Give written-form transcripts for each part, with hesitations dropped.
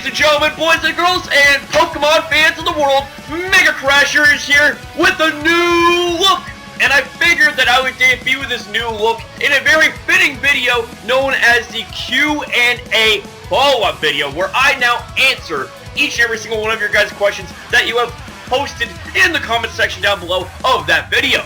Ladies and gentlemen, boys and girls, and Pokemon fans of the world, Megacrasher is here with a new look! And I figured that I would debut this new look in a very fitting video known as the Q&A follow-up video, where I now answer each and every single one of your guys' questions that you have posted in the comment section down below of that video.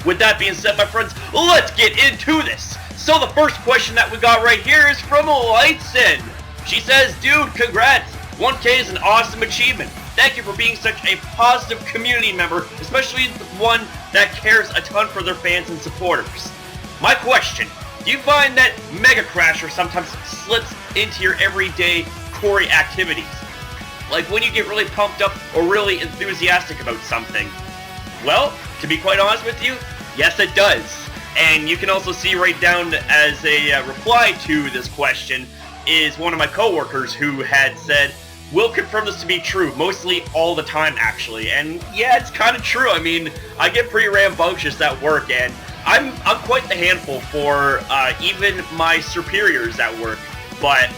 With that being said, my friends, let's get into this. So the first question that we got right here is from LightsIn. She says, dude, congrats. 1K is an awesome achievement. Thank you for being such a positive community member, especially one that cares a ton for their fans and supporters. My question, do you find that Megacrasher sometimes slips into your everyday Corey activities? Like when you get really pumped up or really enthusiastic about something? Well, to be quite honest with you, yes it does. And you can also see right down as a reply to this question is one of my coworkers who had said, will confirm this to be true, mostly all the time actually. And yeah, it's kind of true. I mean, I get pretty rambunctious at work, and I'm quite the handful for even my superiors at work. But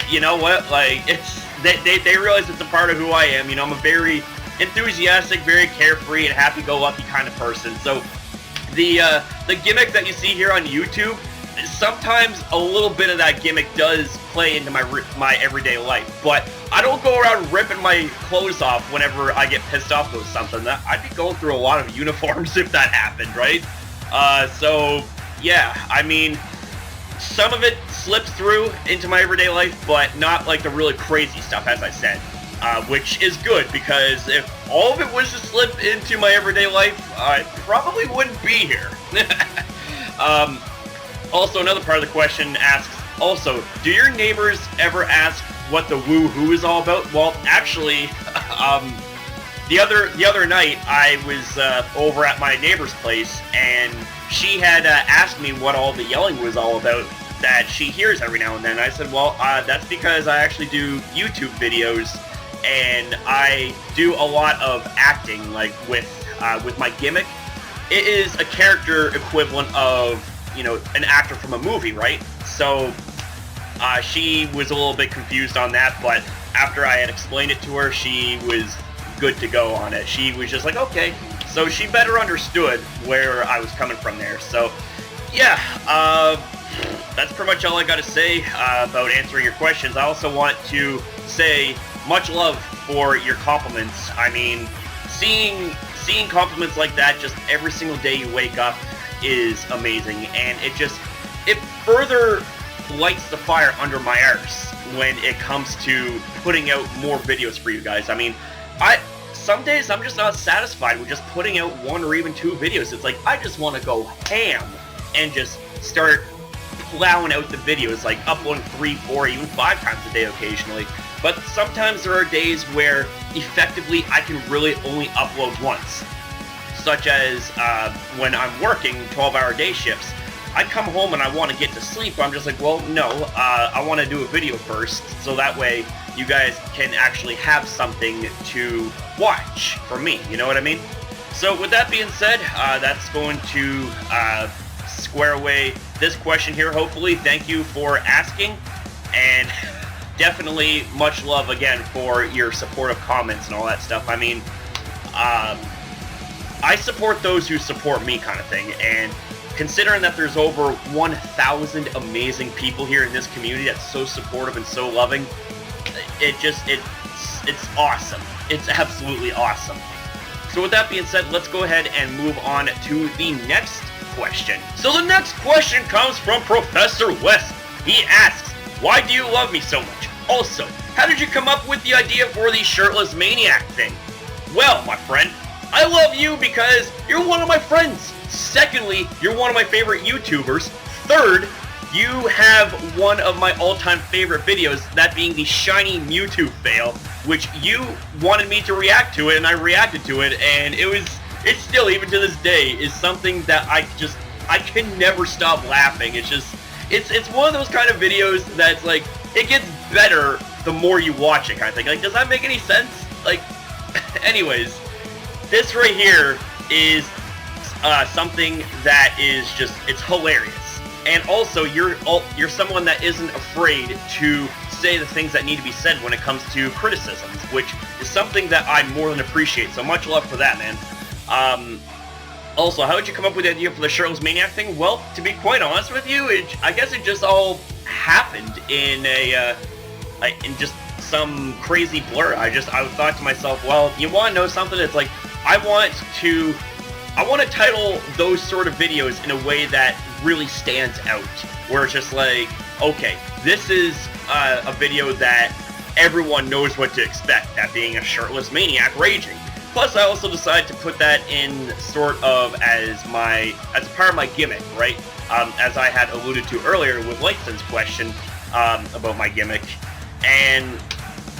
you know what? Like, it's they realize it's a part of who I am. You know, I'm a very enthusiastic, very carefree, and happy-go-lucky kind of person. So the gimmick that you see here on YouTube, sometimes a little bit of that gimmick does play into my everyday life, but I don't go around ripping my clothes off whenever I get pissed off about something. I'd be going through a lot of uniforms if that happened, right? So yeah, I mean, some of it slips through into my everyday life, but not like the really crazy stuff, as I said, which is good, because if all of it was to slip into my everyday life, I probably wouldn't be here. Also, another part of the question asks, also, do your neighbors ever ask what the woohoo is all about? Well, actually, the other night, I was over at my neighbor's place, and she had asked me what all the yelling was all about that she hears every now and then. I said, well, that's because I actually do YouTube videos, and I do a lot of acting, like with my gimmick. It is a character equivalent of, you know, an actor from a movie, right? So she was a little bit confused on that, but after I had explained it to her, she was good to go on it. She was just like, okay. So she better understood where I was coming from there. So yeah, that's pretty much all I got to say about answering your questions. I also want to say much love for your compliments. I mean, seeing compliments like that just every single day you wake up is amazing, and it further lights the fire under my arse when it comes to putting out more videos for you guys. I mean, some days I'm just not satisfied with just putting out one or even two videos. It's like I just want to go ham and just start plowing out the videos, like uploading 3, 4, even 5 times a day occasionally. But sometimes there are days where effectively I can really only upload once, such as when I'm working 12-hour day shifts. I come home and I want to get to sleep. I'm just like, well, no, I want to do a video first, so that way you guys can actually have something to watch from me, you know what I mean? So with that being said, that's going to square away this question here, hopefully. Thank you for asking, and definitely much love again for your supportive comments and all that stuff. I mean, I support those who support me, kind of thing, and considering that there's over 1,000 amazing people here in this community that's so supportive and so loving, it's awesome. It's absolutely awesome. So with that being said, let's go ahead and move on to the next question. So the next question comes from Professor West. He asks, why do you love me so much? Also, how did you come up with the idea for the shirtless maniac thing? Well, my friend, I love you because you're one of my friends. Secondly, you're one of my favorite YouTubers. Third, you have one of my all-time favorite videos, that being the shiny Mewtwo fail, which you wanted me to react to it, and I reacted to it, and it's still, even to this day, is something that I can never stop laughing. It's one of those kind of videos that's like, it gets better the more you watch it, kind of thing. Like, does that make any sense? Like, anyways, this right here is something that is just, it's hilarious. and also you're someone that isn't afraid to say the things that need to be said when it comes to criticisms, which is something that I more than appreciate. So much love for that, man. Also, how did you come up with the idea for the shirtless maniac thing? Well, to be quite honest with you, I guess it just all happened in in just some crazy blur. I thought to myself, well, you want to know something? It's like I want to title those sort of videos in a way that really stands out, where it's just like, okay, this is a video that everyone knows what to expect, that being a shirtless maniac raging. Plus, I also decided to put that in sort of as part of my gimmick, right? As I had alluded to earlier with LightsIn's question about my gimmick. And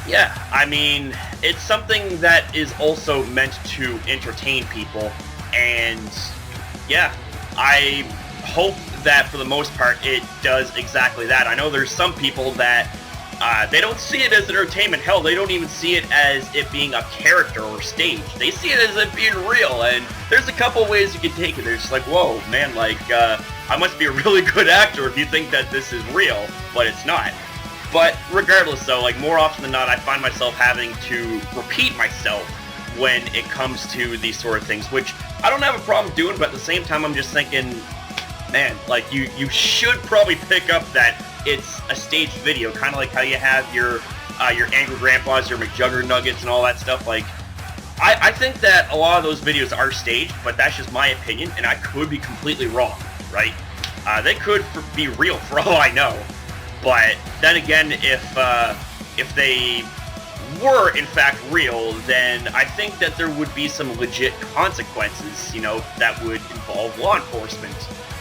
yeah, I mean, it's something that is also meant to entertain people. And yeah, I hope that for the most part it does exactly that. I know there's some people that they don't see it as entertainment. Hell, they don't even see it as it being a character or stage. They see it as it being real, and there's a couple ways you can take it. They're just like, whoa, man, like, I must be a really good actor if you think that this is real, but it's not. But regardless, though, like, more often than not, I find myself having to repeat myself when it comes to these sort of things, which I don't have a problem doing, but at the same time, I'm just thinking, man, like, you should probably pick up that it's a staged video, kind of like how you have your Angry Grandpas, your McJugger Nuggets, and all that stuff. Like, I think that a lot of those videos are staged, but that's just my opinion, and I could be completely wrong, right? They could be real for all I know, but then again, if they were in fact real, then I think that there would be some legit consequences, you know, that would involve law enforcement.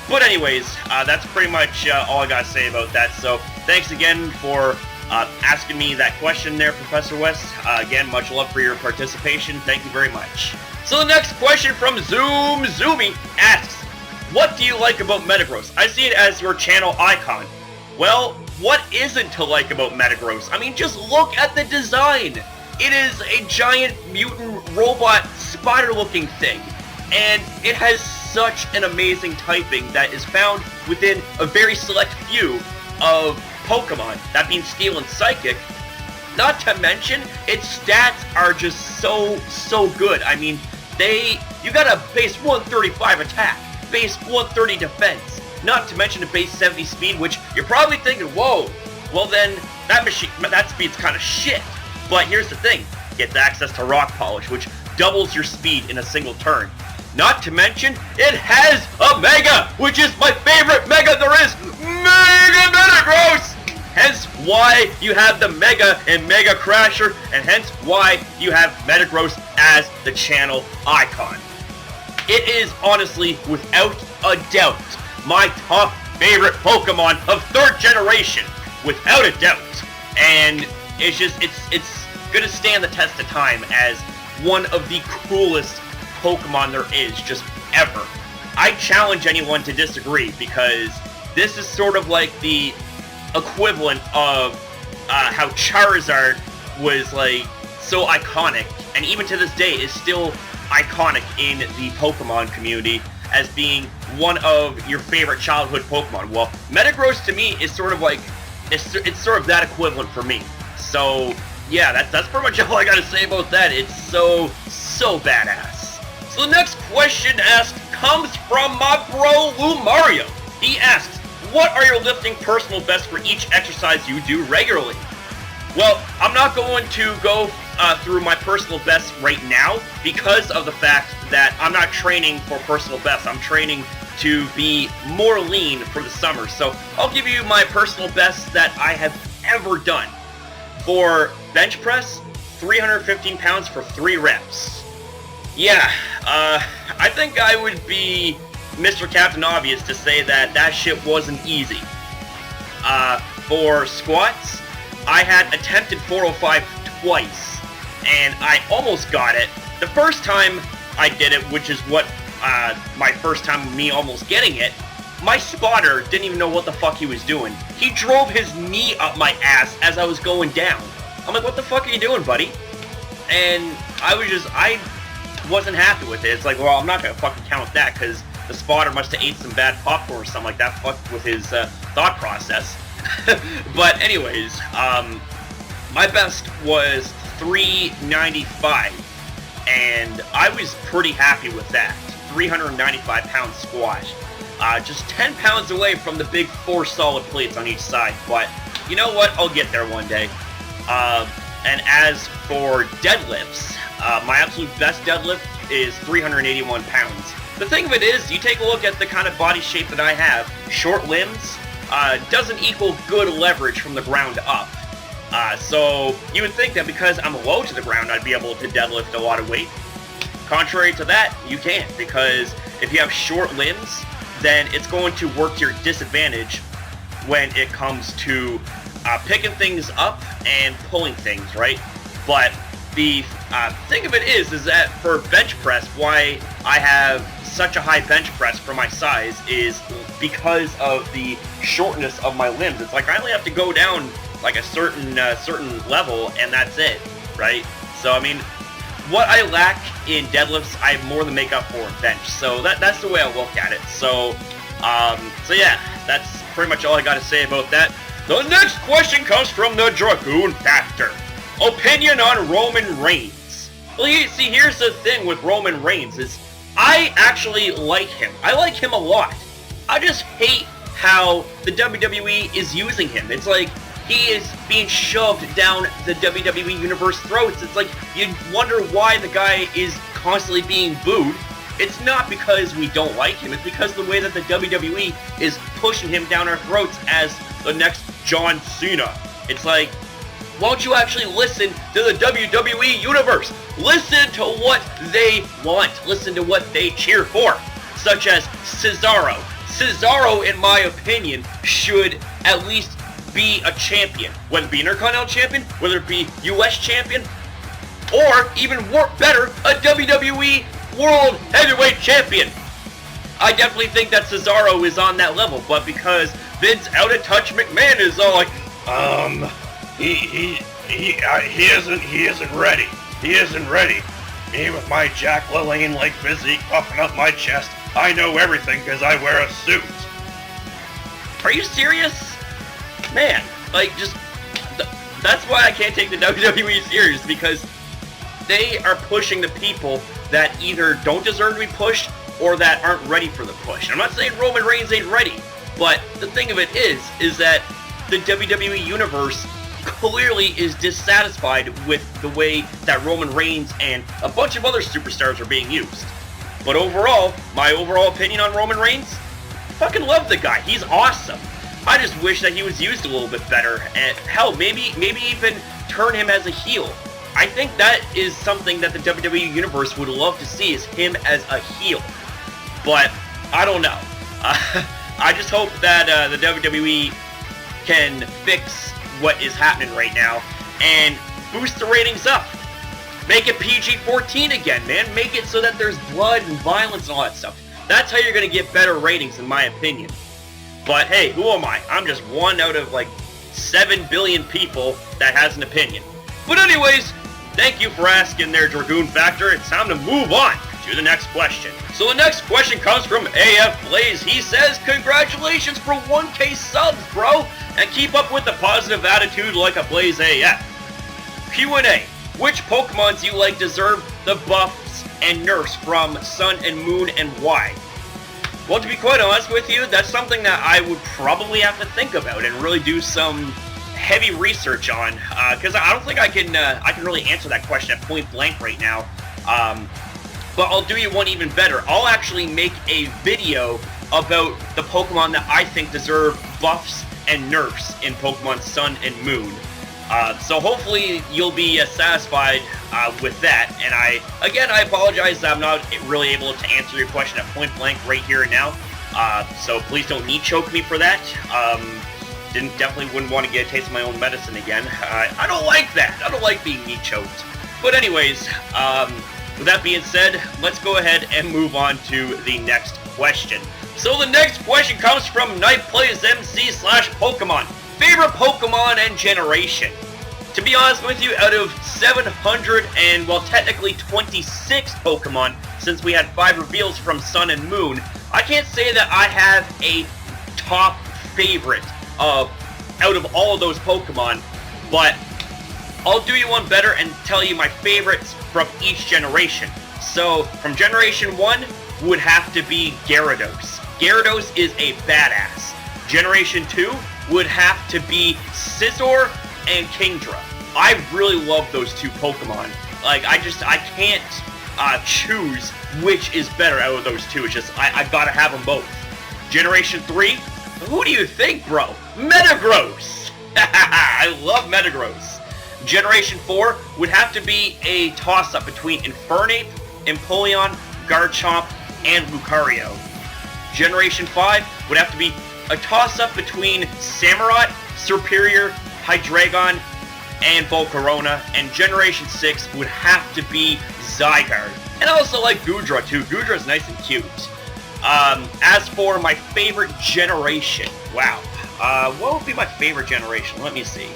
But anyways, that's pretty much all I gotta say about that. So thanks again for asking me that question there, Professor West. Again, much love for your participation. Thank you very much. So the next question from Zoomy asks, what do you like about Metagross? I see it as your channel icon. Well, what isn't to like about Metagross? I mean, just look at the design. It is a giant mutant robot spider-looking thing, and it has such an amazing typing that is found within a very select few of Pokemon, that being Steel and Psychic. Not to mention, its stats are just so good. I mean, you got a base 135 attack, base 130 defense, not to mention a base 70 speed, which you're probably thinking, whoa, well then, that speed's kind of shit. But here's the thing, gets access to Rock Polish, which doubles your speed in a single turn. Not to mention, it has a Mega, which is my favorite Mega there is, Mega Metagross! Hence why you have the Mega and Megacrasher, and hence why you have Metagross as the channel icon. It is honestly, without a doubt, my top favorite Pokemon of 3rd generation, without a doubt. And it's just, it's gonna stand the test of time as one of the coolest Pokemon there is, just ever. I challenge anyone to disagree, because this is sort of like the equivalent of how Charizard was like so iconic, and even to this day is still iconic in the Pokemon community as being one of your favorite childhood Pokemon. Well, Metagross to me is sort of like, it's sort of that equivalent for me. So yeah, that's pretty much all I gotta say about that. It's so badass. So the next question asked comes from my bro Lou Mario. He asks, what are your lifting personal bests for each exercise you do regularly? Well, I'm not going to go through my personal bests right now because of the fact that I'm not training for personal bests. I'm training to be more lean for the summer. So I'll give you my personal bests that I have ever done. For bench press, 315 pounds for 3 reps. Yeah, I think I would be Mr. Captain Obvious to say that that shit wasn't easy. For squats, I had attempted 405 twice, and I almost got it. The first time I did it, which is what, my first time of me almost getting it, my spotter didn't even know what the fuck he was doing. He drove his knee up my ass as I was going down. I'm like, what the fuck are you doing, buddy? And I wasn't happy with it. It's like, well, I'm not gonna fucking count that, because the spotter must have ate some bad popcorn or something like that, fucked with his thought process. But anyways, my best was 395, and I was pretty happy with that. 395 pound squat. Just 10 pounds away from the big 4 solid plates on each side, but you know what? I'll get there one day. And as for deadlifts, my absolute best deadlift is 381 pounds. The thing of it is, you take a look at the kind of body shape that I have, short limbs, doesn't equal good leverage from the ground up. So you would think that because I'm low to the ground, I'd be able to deadlift a lot of weight. Contrary to that, you can't, because if you have short limbs, then it's going to work to your disadvantage when it comes to picking things up and pulling things, right? But the thing of it is that for bench press, why I have such a high bench press for my size is because of the shortness of my limbs. It's like I only have to go down like a certain level, and that's it, right? So I mean, what I lack in deadlifts, I have more than make up for in bench. So that's the way I look at it. So yeah, that's pretty much all I got to say about that. The next question comes from the Dragoon Factor. Opinion on Roman Reigns. Well, you see, here's the thing with Roman Reigns is I actually like him. I like him a lot. I just hate how the WWE is using him. It's like he is being shoved down the WWE Universe throats. It's like you wonder why the guy is constantly being booed. It's not because we don't like him. It's because of the way that the WWE is pushing him down our throats as the next John Cena. It's like, why don't you actually listen to the WWE Universe? Listen to what they want. Listen to what they cheer for. Such as Cesaro. Cesaro, in my opinion, should at least be a champion. Whether it be Intercontinental Champion, whether it be US Champion, or even better, a WWE World Heavyweight Champion. I definitely think that Cesaro is on that level, but because Vince Out of Touch McMahon is all like, he isn't ready. He isn't ready. Me with my Jack LaLanne-like physique puffing up my chest, I know everything because I wear a suit. Are you serious? Man, like, just, that's why I can't take the WWE serious, because they are pushing the people that either don't deserve to be pushed or that aren't ready for the push. I'm not saying Roman Reigns ain't ready, but the thing of it is that the WWE Universe clearly is dissatisfied with the way that Roman Reigns and a bunch of other superstars are being used. But overall, my overall opinion on Roman Reigns, fucking love the guy. He's awesome. I just wish that he was used a little bit better, and hell, maybe even turn him as a heel. I think that is something that the WWE Universe would love to see, is him as a heel. But I don't know. I just hope that the WWE can fix what is happening right now and boost the ratings up. Make it PG-14 again, man. Make it so that there's blood and violence and all that stuff. That's how you're going to get better ratings, in my opinion. But hey, who am I? I'm just one out of like 7 billion people that has an opinion. But anyways, thank you for asking there, Dragoon Factor. It's time to move on to the next question. So the next question comes from AF Blaze. He says, congratulations for 1K subs, bro, and keep up with the positive attitude like a Blaze AF. Q&A. Which Pokemons you like deserve the buffs and nerfs from Sun and Moon, and why? Well, to be quite honest with you, that's something that I would probably have to think about and really do some heavy research on, because I don't think I can really answer that question at point blank right now. But I'll do you one even better. I'll actually make a video about the Pokemon that I think deserve buffs and nerfs in Pokemon Sun and Moon. So hopefully you'll be satisfied with that. And I apologize that I'm not really able to answer your question at point blank right here and now. So please don't knee choke me for that. Definitely wouldn't want to get a taste of my own medicine again. I don't like that. I don't like being knee choked. But anyways, with that being said, let's go ahead and move on to the next question. So the next question comes from Night Plays MC /Pokemon. Favorite Pokemon and generation? To be honest with you, out of 700 and, well, technically 26 Pokemon, since we had 5 reveals from Sun and Moon, I can't say that I have a top favorite out of all of those Pokemon, but I'll do you one better and tell you my favorites from each generation. So, from Generation 1 would have to be Gyarados. Gyarados is a badass. Generation 2 would have to be Scizor and Kingdra. I really love those two Pokemon. Like, I can't choose which is better out of those two. It's just, I gotta have them both. Generation 3, who do you think, bro? Metagross! I love Metagross. Generation 4 would have to be a toss-up between Infernape, Empoleon, Garchomp, and Lucario. Generation 5 would have to be a toss-up between Samurott, Serperior, Hydreigon, and Volcarona, and Generation 6 would have to be Zygarde. And I also like Goodra too. Goodra's nice and cute. As for my favorite generation, wow. What would be my favorite generation? Let me see.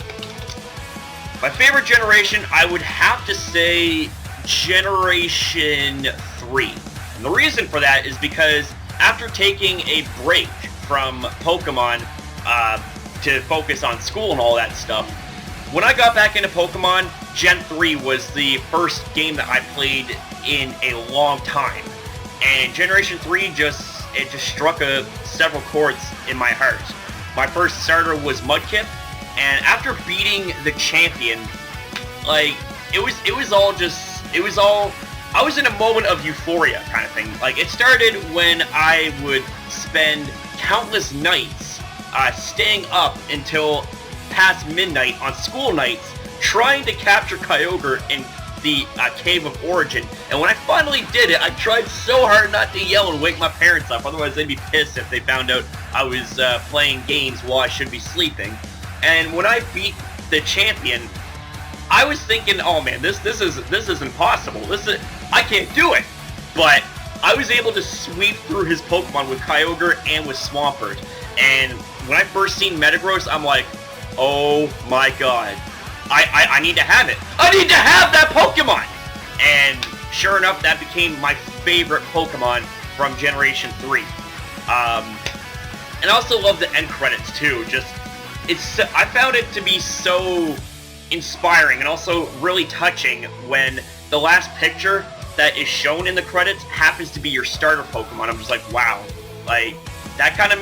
My favorite generation, I would have to say Generation 3. And the reason for that is because after taking a break from Pokemon to focus on school and all that stuff, when I got back into Pokemon, Gen 3 was the first game that I played in a long time. And Generation 3 just struck several chords in my heart. My first starter was Mudkip, and after beating the champion, like, I was in a moment of euphoria kind of thing. Like, it started when I would spend countless nights staying up until past midnight on school nights trying to capture Kyogre in the Cave of Origin. And when I finally did it, I tried so hard not to yell and wake my parents up, otherwise they'd be pissed if they found out I was playing games while I should be sleeping. And when I beat the champion, I was thinking, oh man, this is impossible. I can't do it. But I was able to sweep through his Pokemon with Kyogre and with Swampert. And when I first seen Metagross, I'm like, oh my god. I need to have it. I need to have that Pokemon! And sure enough, that became my favorite Pokemon from Generation 3. And I also love the end credits too. I found it to be so inspiring and also really touching when the last picture that is shown in the credits happens to be your starter Pokemon. I'm just like, wow. Like, that kind of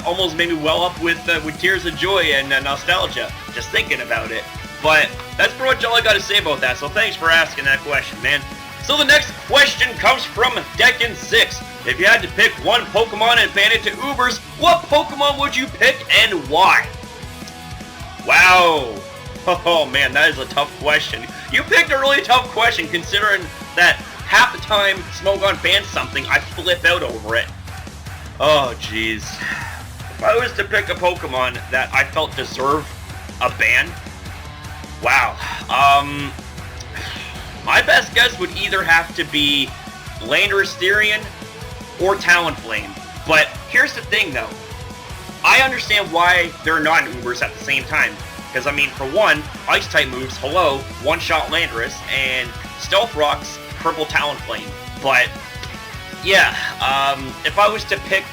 almost made me well up with tears of joy and nostalgia, just thinking about it. But that's pretty much all I got to say about that, so thanks for asking that question, man. So the next question comes from Decken6. If you had to pick one Pokemon and ban it to Hoovers, what Pokemon would you pick and why? Wow. Oh man, that is a tough question. You picked a really tough question considering that half the time Smogon bans something, I flip out over it. Oh jeez. If I was to pick a Pokemon that I felt deserved a ban, wow. My best guess would either have to be Landorus Therian or Talonflame. But here's the thing though. I understand why they're not in Hoovers at the same time. Because, I mean, for one, Ice-type moves, hello, one-shot Landorus, and Stealth Rock's Purple Talonflame. But, yeah, if I was to pick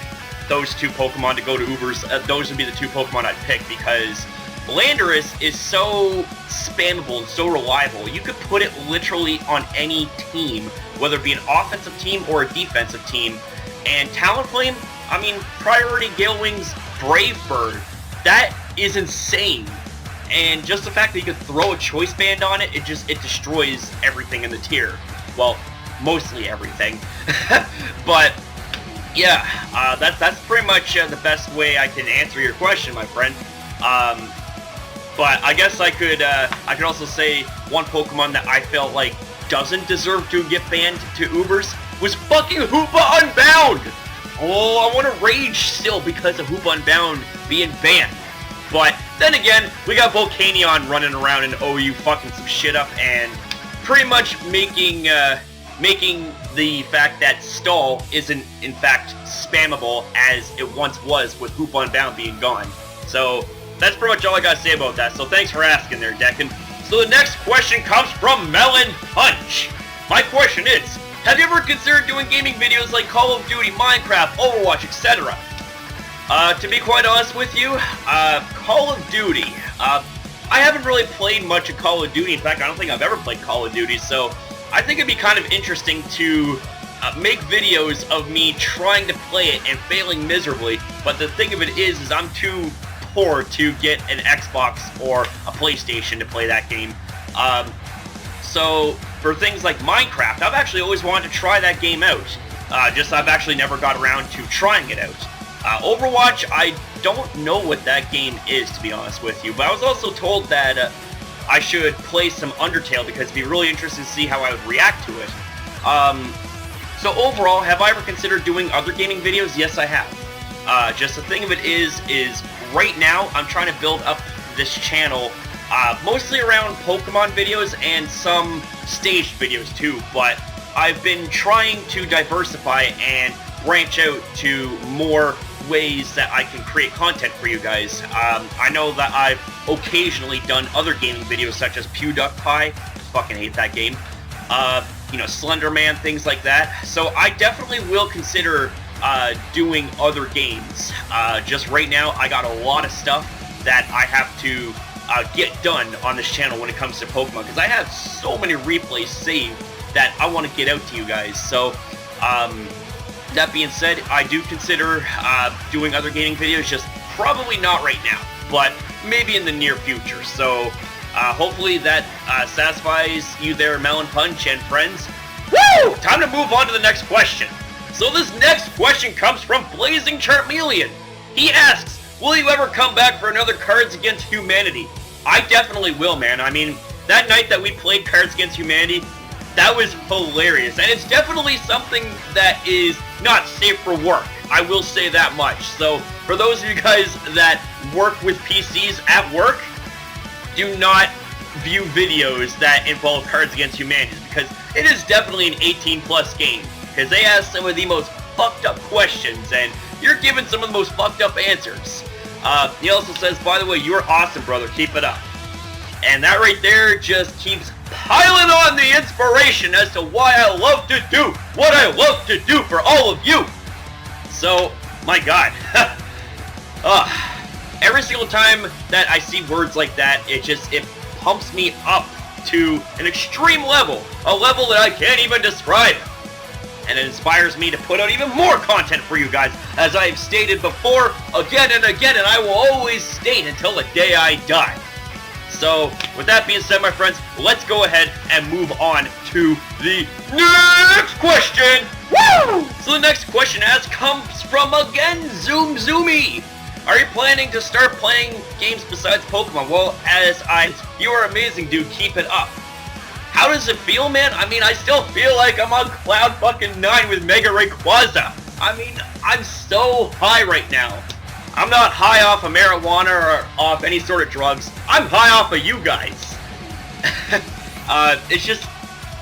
those two Pokemon to go to Hoovers, those would be the two Pokemon I'd pick, because Landorus is so spammable and so reliable. You could put it literally on any team, whether it be an offensive team or a defensive team. And Talonflame, I mean, Priority Gale Wing's Brave Bird, that is insane. And just the fact that you could throw a Choice Band on it, it destroys everything in the tier. Well, mostly everything. But yeah, that's pretty much the best way I can answer your question, my friend. But I guess I could also say one Pokemon that I felt like doesn't deserve to get banned to Hoovers was fucking Hoopa Unbound. Oh, I want to rage still because of Hoopa Unbound being banned. But then again, we got Volcanion running around in OU fucking some shit up and pretty much making the fact that Stall isn't in fact spammable as it once was with Hoopa Unbound being gone. So that's pretty much all I gotta say about that. So thanks for asking there, Decken. So the next question comes from Melon Punch. My question is, Have you ever considered doing gaming videos like Call of Duty, Minecraft, Overwatch, etc.? To be quite honest with you, Call of Duty, I haven't really played much of Call of Duty. In fact, I don't think I've ever played Call of Duty, so I think it'd be kind of interesting to make videos of me trying to play it and failing miserably. But the thing of it is I'm too poor to get an Xbox or a PlayStation to play that game. So for things like Minecraft, I've actually always wanted to try that game out. Just I've actually never got around to trying it out. Overwatch, I don't know what that game is, to be honest with you, but I was also told that I should play some Undertale because it'd be really interesting to see how I would react to it. So overall, have I ever considered doing other gaming videos? Yes, I have. Just the thing of it is right now I'm trying to build up this channel mostly around Pokemon videos and some staged videos too, but I've been trying to diversify and branch out to more ways that I can create content for you guys. I know that I've occasionally done other gaming videos such as PewDiePie, fucking hate that game, you know, Slenderman, things like that. So I definitely will consider doing other games. Just right now I got a lot of stuff that I have to get done on this channel when it comes to Pokemon, because I have so many replays saved that I want to get out to you guys. So that being said, I do consider doing other gaming videos, just probably not right now, but maybe in the near future. So hopefully that satisfies you there, Melon Punch and friends. Woo! Time to move on to the next question. So this next question comes from Blazing Charmeleon. He asks, will you ever come back for another Cards Against Humanity? I definitely will, man. I mean, that night that we played Cards Against Humanity, that was hilarious, and it's definitely something that is not safe for work. I will say that much. So, for those of you guys that work with PCs at work, do not view videos that involve Cards Against Humanity, because it is definitely an 18+ game, because they ask some of the most fucked up questions, and you're given some of the most fucked up answers. He also says, by the way, you're awesome, brother. Keep it up. And that right there just keeps piling on the inspiration as to why I love to do what I love to do for all of you. So, my God. Every single time that I see words like that, it pumps me up to an extreme level, a level that I can't even describe. And it inspires me to put out even more content for you guys, as I have stated before, again and again, and I will always state until the day I die. So, with that being said, my friends, let's go ahead and move on to the next question! Woo! So the next question comes from, again, Zoomy. Are you planning to start playing games besides Pokemon? Well, you are amazing, dude. Keep it up. How does it feel, man? I mean, I still feel like I'm on cloud fucking 9 with Mega Rayquaza. I mean, I'm so high right now. I'm not high off of marijuana or off any sort of drugs. I'm high off of you guys. It's just,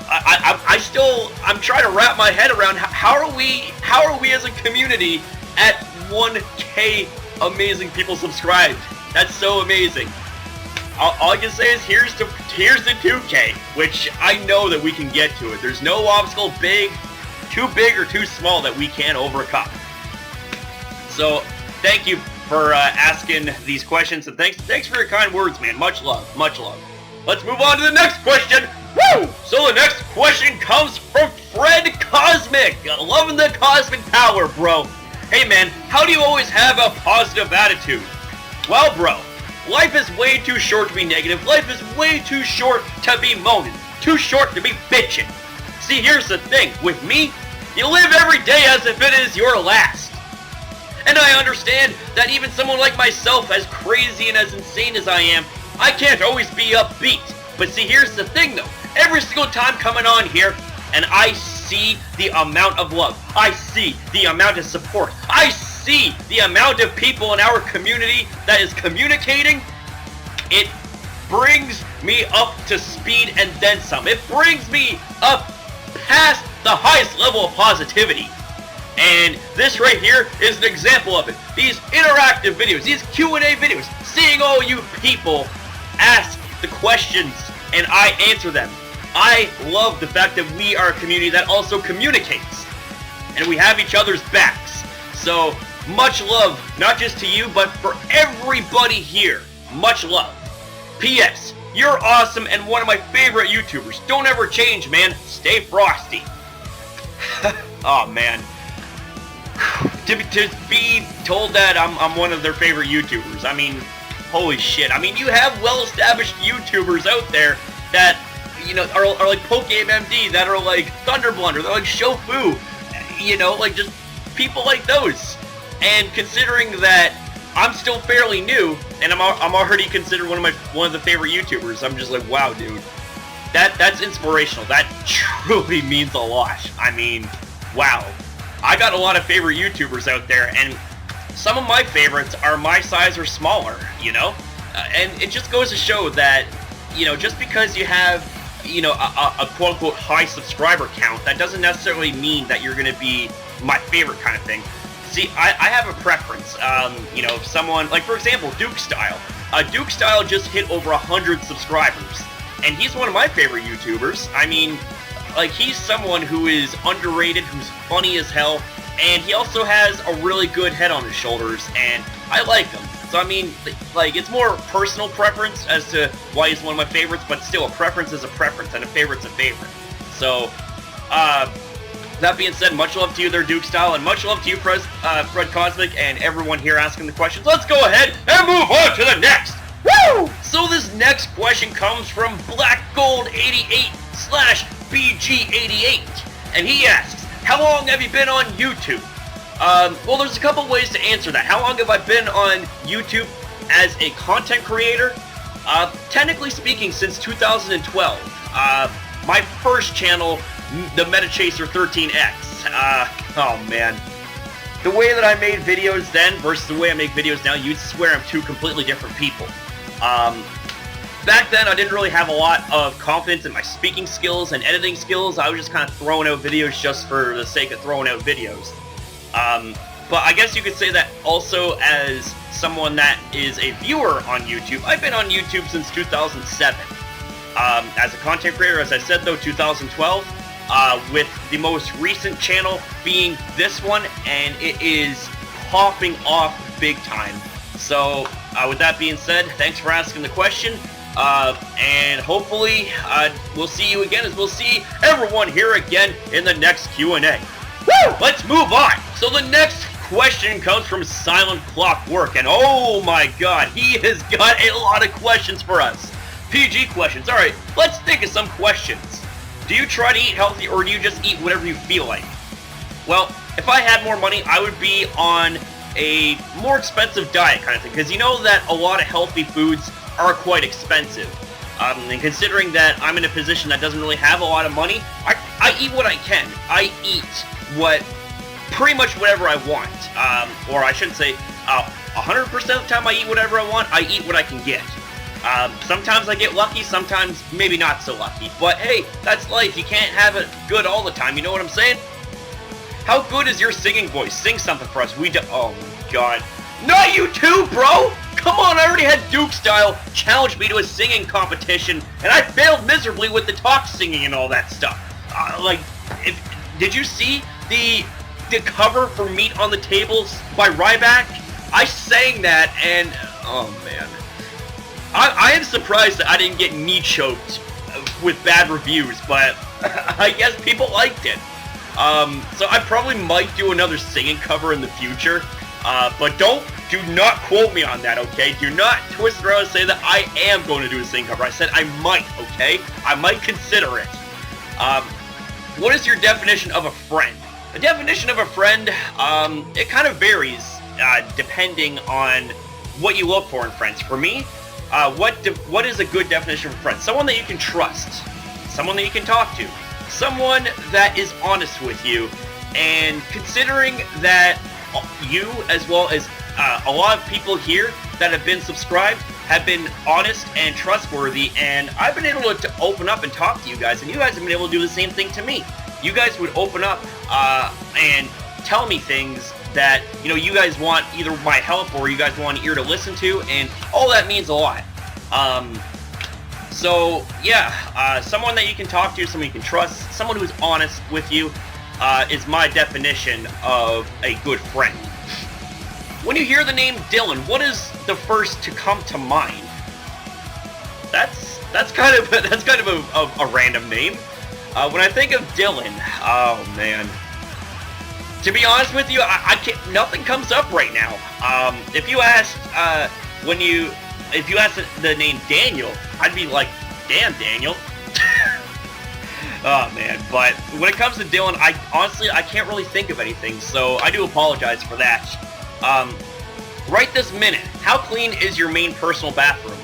I'm trying to wrap my head around how are we as a community at 1K amazing people subscribed. That's so amazing. All I can say is here's the 2K, which I know that we can get to it. There's no obstacle too big or too small that we can't overcome. So thank you for asking these questions, and thanks for your kind words, man. Much love, much love. Let's move on to the next question. Woo! So the next question comes from Fred Cosmic. Loving the cosmic power, bro. Hey man, how do you always have a positive attitude? Well, bro, life is way too short to be negative. Life is way too short to be moaning. Too short to be bitching. See, here's the thing. With me, you live every day as if it is your last. And I understand that even someone like myself, as crazy and as insane as I am, I can't always be upbeat. But see, here's the thing though. Every single time coming on here, and I see the amount of love, I see the amount of support, I see the amount of people in our community that is communicating, it brings me up to speed and then some. It brings me up past the highest level of positivity. And this right here is an example of it. These interactive videos, these Q&A videos, seeing all you people ask the questions and I answer them. I love the fact that we are a community that also communicates, and we have each other's backs. So, much love, not just to you, but for everybody here. Much love. P.S. You're awesome and one of my favorite YouTubers. Don't ever change, man. Stay frosty. Oh, man. To be told that I'm one of their favorite YouTubers, I mean, holy shit. I mean, you have well-established YouTubers out there that, you know, are like PokeMMD, that are like Thunderblunder, they're like Shofu, you know, like just people like those. And considering that I'm still fairly new, and I'm already considered one of the favorite YouTubers, I'm just like, wow, dude, that's inspirational. That truly means a lot. I mean, wow. I got a lot of favorite YouTubers out there, and some of my favorites are my size or smaller, you know? And it just goes to show that, you know, just because you have, you know, a quote-unquote high subscriber count, that doesn't necessarily mean that you're going to be my favorite kind of thing. See, I have a preference. You know, if someone, like for example, Duke Style. Duke Style just hit over 100 subscribers, and he's one of my favorite YouTubers. I mean, like, he's someone who is underrated, who's funny as hell, and he also has a really good head on his shoulders, and I like him. So I mean, like, it's more personal preference as to why he's one of my favorites, but still, a preference is a preference, and a favorite's a favorite. So, that being said, much love to you there, Duke Style, and much love to you, Fred Cosmic, and everyone here asking the questions. Let's go ahead and move on to the next! Woo! So this next question comes from BlackGold88/BG88, and he asks, how long have you been on YouTube? Well, there's a couple ways to answer that. How long have I been on YouTube as a content creator? Technically speaking, since 2012. My first channel, the Metachaser 13X. Oh man. The way that I made videos then versus the way I make videos now, you'd swear I'm two completely different people. Back then, I didn't really have a lot of confidence in my speaking skills and editing skills. I was just kind of throwing out videos just for the sake of throwing out videos. But I guess you could say that also as someone that is a viewer on YouTube. I've been on YouTube since 2007. As a content creator, as I said though, 2012, with the most recent channel being this one, and it is popping off big time. So, with that being said, thanks for asking the question, and hopefully, we'll see you again, as we'll see everyone here again in the next Q&A. Woo! Let's move on! So the next question comes from Silent Clockwork, and oh my god, he has got a lot of questions for us. PG questions. Alright, let's think of some questions. Do you try to eat healthy, or do you just eat whatever you feel like? Well, if I had more money, I would be on a more expensive diet kind of thing, because you know that a lot of healthy foods are quite expensive. And considering that I'm in a position that doesn't really have a lot of money, I eat what I can. I eat pretty much whatever I want. Or I shouldn't say 100% of the time I eat whatever I want, I eat what I can get. Sometimes I get lucky, sometimes maybe not so lucky. But hey, that's life. You can't have it good all the time, you know what I'm saying? How good is your singing voice? Sing something for us. Oh my god. Not you too, bro! Come on, I already had Duke Style challenge me to a singing competition, and I failed miserably with the talk singing and all that stuff. Did you see the cover for Meat on the Tables by Ryback? I sang that, and oh man. I am surprised that I didn't get knee choked with bad reviews, but I guess people liked it. So I probably might do another singing cover in the future, but do not quote me on that, okay? Do not twist around and say that I am going to do a singing cover. I said I might, okay? I might consider it. What is your definition of a friend? The definition of a friend, it kind of varies depending on what you look for in friends. For me, what is a good definition of a friend? Someone that you can trust, someone that you can talk to, someone that is honest with you, and considering that you, as well as a lot of people here that have been subscribed, have been honest and trustworthy, and I've been able to open up and talk to you guys, and you guys have been able to do the same thing to me. You guys would open up and tell me things that, you know, you guys want either my help or you guys want an ear to listen to, and all that means a lot. So, yeah, someone that you can talk to, someone you can trust, someone who's honest with you, is my definition of a good friend. When you hear the name Dylan, what is the first to come to mind? That's kind of a random name. When I think of Dylan, oh man. To be honest with you, I can't. Nothing comes up right now. If you asked the name Daniel, I'd be like, damn, Daniel. Oh man, but when it comes to Dylan, I can't really think of anything, so I do apologize for that. Right this minute, how clean is your main personal bathroom?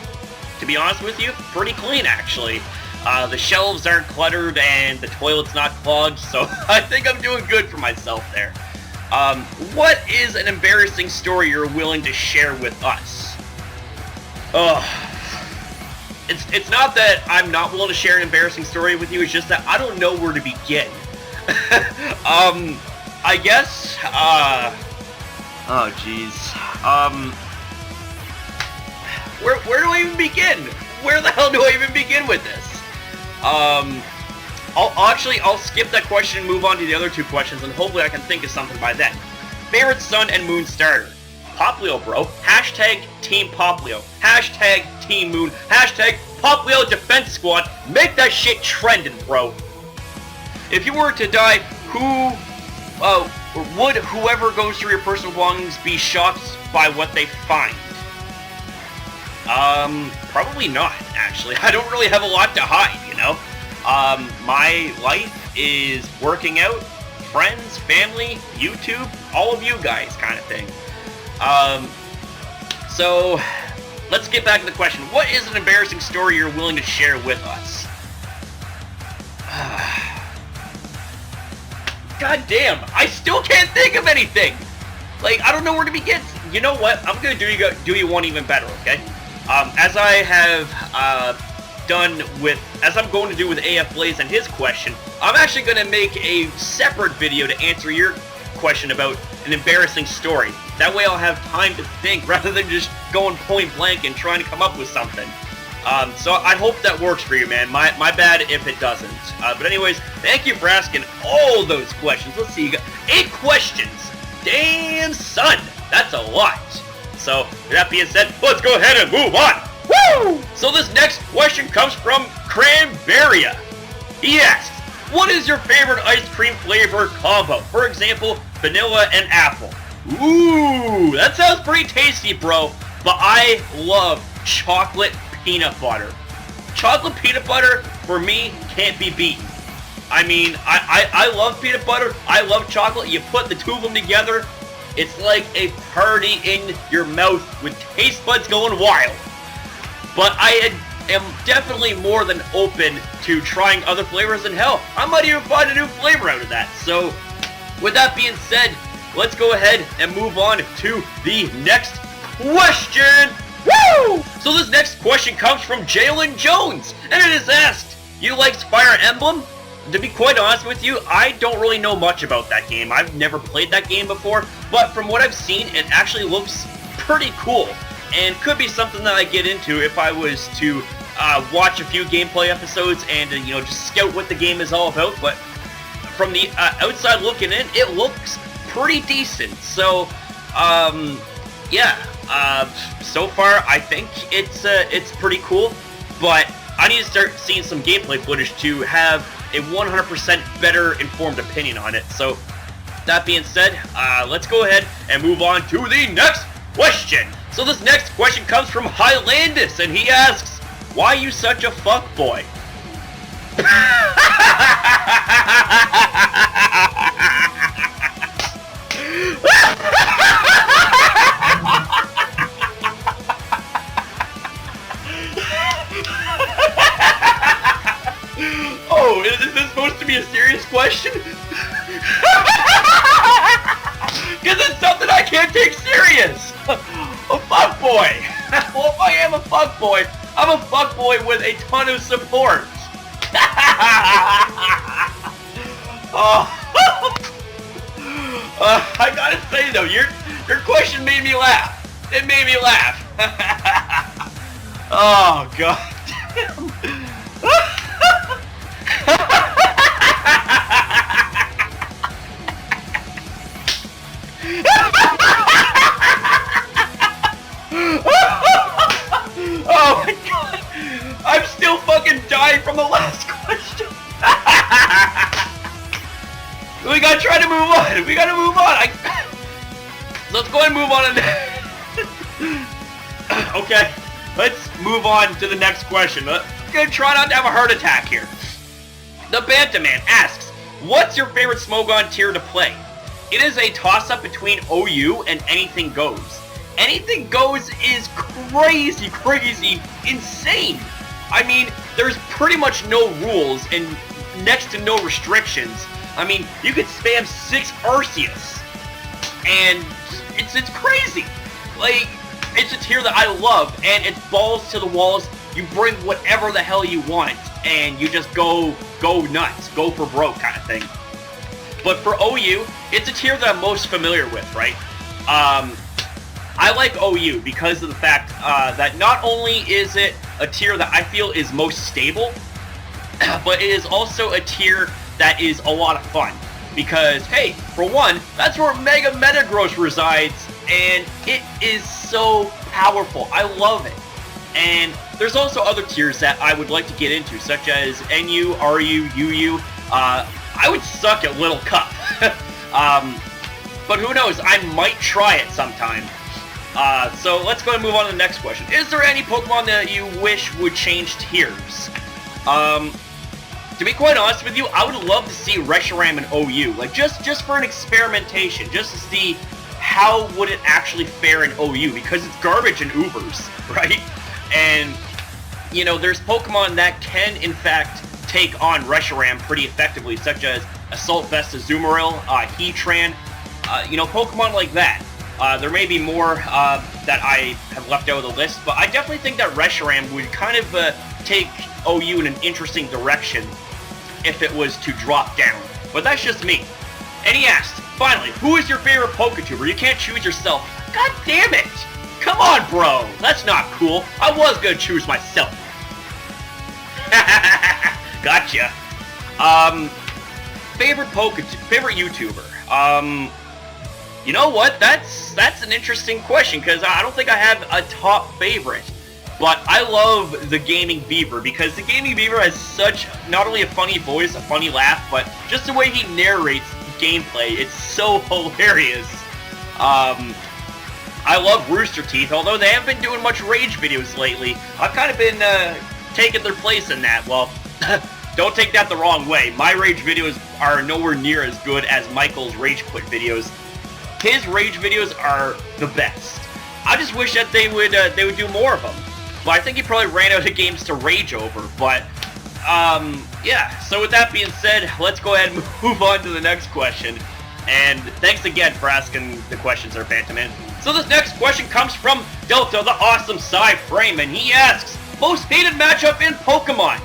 To be honest with you, pretty clean actually. The shelves aren't cluttered and the toilet's not clogged, so I think I'm doing good for myself there. What is an embarrassing story you're willing to share with us? It's not that I'm not willing to share an embarrassing story with you, it's just that I don't know where to begin. I guess, oh jeez. Where do I even begin? Where the hell do I even begin with this? I'll skip that question and move on to the other two questions, and hopefully I can think of something by then. Favorite Sun and Moon starter? Poplio, bro. Hashtag Team Poplio. Hashtag Team Moon. Hashtag Poplio Defense Squad. Make that shit trending, bro. If you were to die, would whoever goes through your personal belongings be shocked by what they find? Probably not, actually. I don't really have a lot to hide, you know? My life is working out, friends, family, YouTube, all of you guys kind of thing. So, let's get back to the question. What is an embarrassing story you're willing to share with us? God damn, I still can't think of anything! Like, I don't know where to begin. You know what? I'm gonna do you one even better, okay? As I have as I'm going to do with AF Blaze and his question, I'm actually going to make a separate video to answer your question about an embarrassing story. That way I'll have time to think rather than just going point blank and trying to come up with something. So I hope that works for you, man. My bad if it doesn't. But anyways, thank you for asking all those questions. Let's see, you got 8 questions. Damn, son, that's a lot. So, with that being said, let's go ahead and move on. Woo! So this next question comes from Cranberry Ax. He asks, what is your favorite ice cream flavor combo? For example, vanilla and apple. Ooh, that sounds pretty tasty, bro. But I love chocolate peanut butter. Chocolate peanut butter, for me, can't be beaten. I mean, I love peanut butter. I love chocolate. You put the two of them together, it's like a party in your mouth with taste buds going wild. But I am definitely more than open to trying other flavors, and hell, I might even find a new flavor out of that. So, with that being said, let's go ahead and move on to the next question. Woo! So this next question comes from Jalen Jones, and it is asked, you like Fire Emblem? To be quite honest with you, I don't really know much about that game. I've never played that game before, but from what I've seen, it actually looks pretty cool, and could be something that I get into if I was to watch a few gameplay episodes and just scout what the game is all about. But from the outside looking in, it looks pretty decent. So, so far I think it's pretty cool, but I need to start seeing some gameplay footage to have a 100% better informed opinion on it. So, that being said, let's go ahead and move on to the next question. So this next question comes from Highlandus, and he asks, why you such a fuckboy? Oh, is this supposed to be a serious question? Because it's something I can't take serious. A fuckboy. Well, if I am a fuckboy, I'm a fuckboy with a ton of support. I gotta say though, your question made me laugh. It made me laugh. Oh god. I'm still fucking dying from the last question. We gotta try to move on. We gotta move on. So let's go ahead and move on. Okay, let's move on to the next question. I'm gonna try not to have a heart attack here. The Bantaman asks, what's your favorite Smogon tier to play? It is a toss-up between OU and Anything Goes. Anything Goes is crazy, insane. I mean, there's pretty much no rules and next to no restrictions. I mean, you could spam 6 Arceus, and it's crazy. Like, it's a tier that I love, and it's balls to the walls. You bring whatever the hell you want, and you just go nuts, go for broke kind of thing. But for OU, it's a tier that I'm most familiar with, right? I like OU because of the fact that not only is it a tier that I feel is most stable, but it is also a tier that is a lot of fun. Because, hey, for one, that's where Mega Metagross resides, and it is so powerful. I love it. And there's also other tiers that I would like to get into, such as NU, RU, UU. I would suck at Little Cup. But who knows, I might try it sometime. So let's go and move on to the next question. Is there any Pokemon that you wish would change tiers? To be quite honest with you, I would love to see Reshiram and OU. Like, just for an experimentation, just to see how would it actually fare in OU, because it's garbage in Hoovers, right? And, you know, there's Pokemon that can, in fact, take on Reshiram pretty effectively, such as Assault Vest Azumarill, Heatran, you know, Pokemon like that. There may be more that I have left out of the list, but I definitely think that Reshiram would kind of take OU in an interesting direction if it was to drop down. But that's just me. And he asked, finally, who is your favorite Poketuber? You can't choose yourself. God damn it! Come on, bro! That's not cool. I was gonna choose myself. Gotcha. Favorite YouTuber? You know what? That's an interesting question, because I don't think I have a top favorite. But I love the Gaming Beaver, because the Gaming Beaver has such, not only a funny voice, a funny laugh, but just the way he narrates gameplay, it's so hilarious. I love Rooster Teeth, although they haven't been doing much rage videos lately. I've kind of been taking their place in that. Well, don't take that the wrong way. My rage videos are nowhere near as good as Michael's Rage Quit videos. His rage videos are the best. I just wish that they would do more of them. But I think he probably ran out of games to rage over. But yeah. So with that being said, let's go ahead and move on to the next question. And thanks again for asking the questions there, Bantaman. So this next question comes from Delta, the awesome Frame, and he asks, most hated matchup in Pokemon.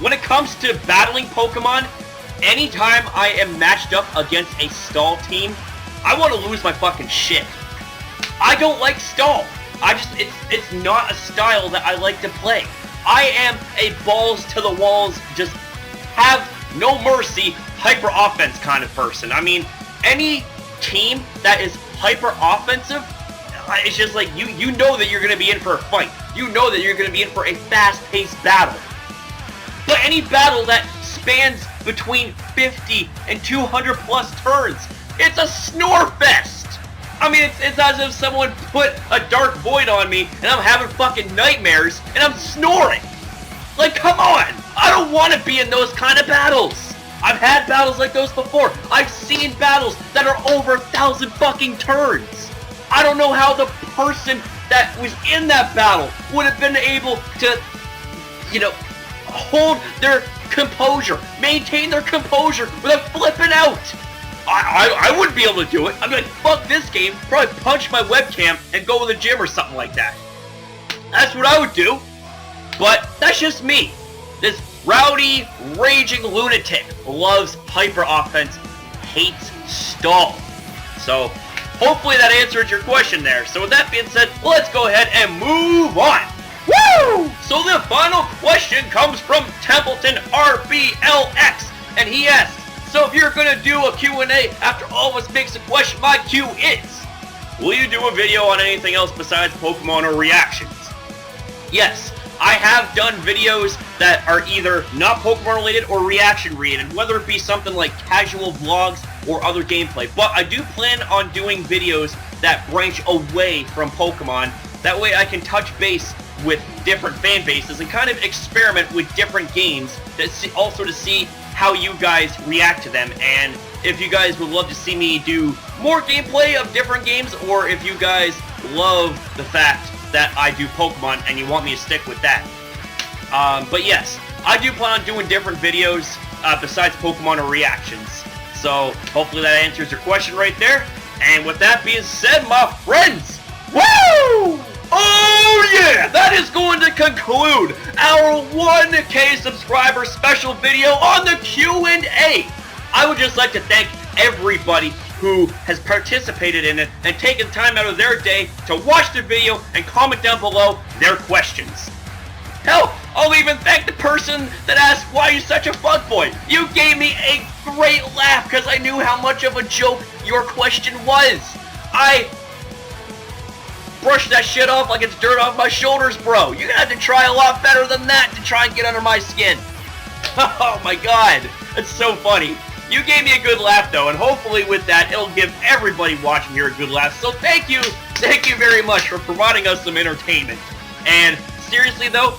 When it comes to battling Pokemon, anytime I am matched up against a stall team, I want to lose my fucking shit. I don't like stall. It's not a style that I like to play. I am a balls to the walls, just have no mercy, hyper offense kind of person. I mean, any team that is hyper offensive, it's just like you know that you're going to be in for a fight. You know that you're going to be in for a fast-paced battle. But any battle that spans between 50 and 200 plus turns, it's a snore fest. I mean, it's as if someone put a dark void on me and I'm having fucking nightmares and I'm snoring. Like, come on! I don't want to be in those kind of battles. I've had battles like those before. I've seen battles that are over 1,000 fucking turns. I don't know how the person that was in that battle would have been able to, you know, hold their composure, maintain their composure without flipping out. I wouldn't be able to do it. I'd be like, fuck this game, probably punch my webcam and go to the gym or something like that. That's what I would do. But that's just me. This rowdy, raging lunatic loves hyper offense, hates stall. So, hopefully that answered your question there. So with that being said, let's go ahead and move on. Woo! So the final question comes from Templeton RBLX, and he asks, so if you're gonna do a Q&A after all of us makes a question, my Q is, will you do a video on anything else besides Pokemon or reactions? Yes, I have done videos that are either not Pokemon related or reaction related, whether it be something like casual vlogs or other gameplay. But I do plan on doing videos that branch away from Pokemon. That way I can touch base with different fan bases and kind of experiment with different games also to see how you guys react to them, and if you guys would love to see me do more gameplay of different games, or if you guys love the fact that I do Pokemon and you want me to stick with that. But yes, I do plan on doing different videos besides Pokemon or reactions. So hopefully that answers your question right there. And with that being said, my friends, woo! Oh yeah! That is going to conclude our 1K subscriber special video on the Q&A. I would just like to thank everybody who has participated in it and taken time out of their day to watch the video and comment down below their questions. Hell, I'll even thank the person that asked why you're such a fuckboy. You gave me a great laugh because I knew how much of a joke your question was. I brushed that shit off like it's dirt off my shoulders, bro. You're gonna have to try a lot better than that to try and get under my skin. Oh my god, it's so funny. You gave me a good laugh though, and hopefully with that, it'll give everybody watching here a good laugh. So thank you very much for providing us some entertainment. And seriously though,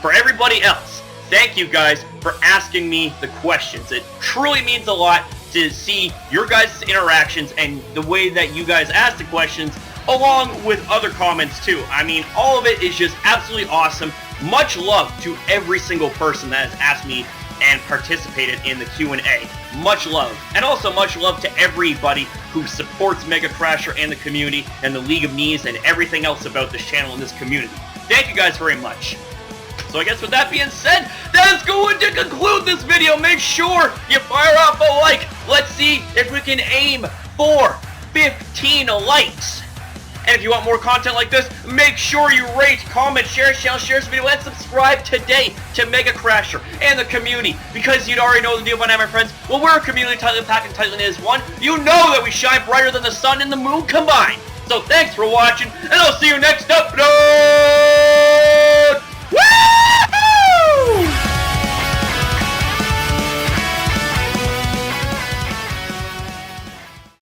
for everybody else, thank you guys for asking me the questions. It truly means a lot to see your guys' interactions and the way that you guys ask the questions, along with other comments too. I mean, all of it is just absolutely awesome. Much love to every single person that has asked me and participated in the Q&A. Much love. And also much love to everybody who supports Megacrasher and the community and the League of Knees and everything else about this channel and this community. Thank you guys very much. So I guess with that being said, that's going to conclude this video. Make sure you fire off a like. Let's see if we can aim for 15 likes. And if you want more content like this, make sure you rate, comment, share this video, and subscribe today to Megacrasher and the community. Because you'd already know the deal by now, my friends. Well, we're a community tightly packed and tightly knit as one. You know that we shine brighter than the sun and the moon combined. So thanks for watching, and I'll see you next up.